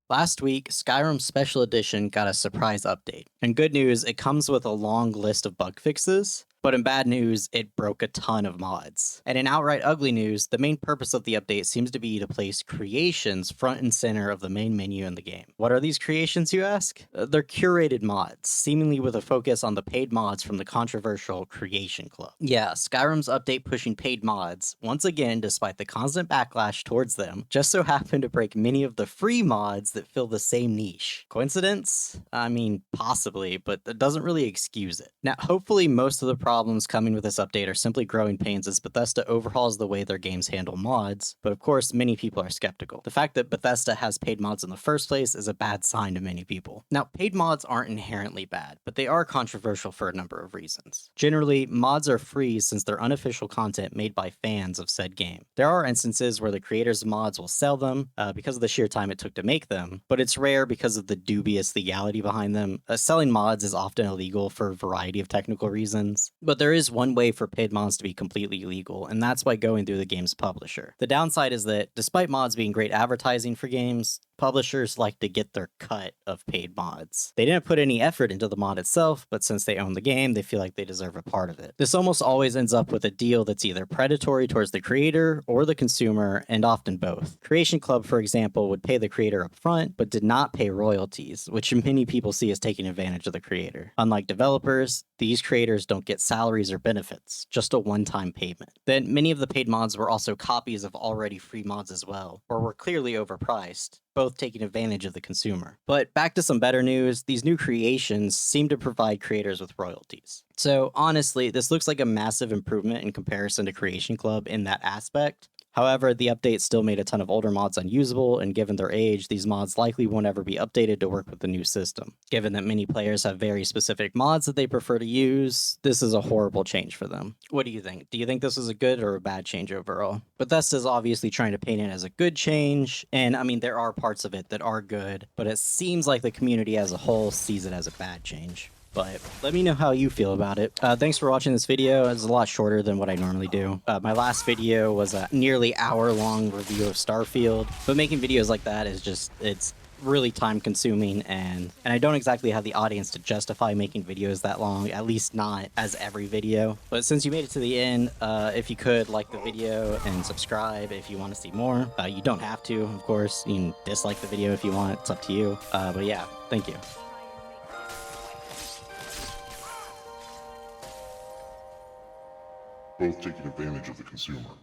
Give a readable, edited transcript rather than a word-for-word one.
Last week, Skyrim Special Edition got a surprise update. In good news, it comes with a long list of bug fixes, but in bad news, it broke a ton of mods. And in outright ugly news, the main purpose of the update seems to be to place creations front and center of the main menu in the game. What are these creations, you ask? They're curated mods, seemingly with a focus on the paid mods from the controversial Creation Club. Yeah, Skyrim's update pushing paid mods, once again, despite the constant backlash towards them, just so happened to break many of the free mods that fill the same niche. Coincidence? I mean, possibly, but that doesn't really excuse it. Now, hopefully most of the problems coming with this update are simply growing pains as Bethesda overhauls the way their games handle mods, but of course, many people are skeptical. The fact that Bethesda has paid mods in the first place is a bad sign to many people. Now, paid mods aren't inherently bad, but they are controversial for a number of reasons. Generally, mods are free since they're unofficial content made by fans of said game. There are instances where the creators of mods will sell them because of the sheer time it took to make them, but it's rare because of the dubious legality behind them. Selling mods is often illegal for a variety of technical reasons, but there is one way for paid mods to be completely legal, and that's by going through the game's publisher. The downside is that, despite mods being great advertising for games, publishers like to get their cut of paid mods. They didn't put any effort into the mod itself, but since they own the game, they feel like they deserve a part of it. This almost always ends up with a deal that's either predatory towards the creator or the consumer, and often both. Creation Club, for example, would pay the creator up front, but did not pay royalties, which many people see as taking advantage of the creator. Unlike developers, these creators don't get salaries or benefits, just a one-time payment. Then many of the paid mods were also copies of already free mods as well, or were clearly overpriced, both taking advantage of the consumer. But back to some better news, these new creations seem to provide creators with royalties. So honestly, this looks like a massive improvement in comparison to Creation Club in that aspect. However, the update still made a ton of older mods unusable, and given their age, these mods likely won't ever be updated to work with the new system. Given that many players have very specific mods that they prefer to use, this is a horrible change for them. What do you think? Do you think this is a good or a bad change overall? Bethesda's obviously trying to paint it as a good change, and I mean, there are parts of it that are good, but it seems like the community as a whole sees it as a bad change. But let me know how you feel about it. Thanks for watching this video. It's a lot shorter than what I normally do. My last video was a nearly hour-long review of Starfield, but making videos like that is just, it's really time consuming, and I don't exactly have the audience to justify making videos that long, at least not as every video. But since you made it to the end, if you could like the video and subscribe if you want to see more. You don't have to, of course. You can dislike the video if you want. It's up to you. But yeah, thank you. Both taking advantage of the consumer.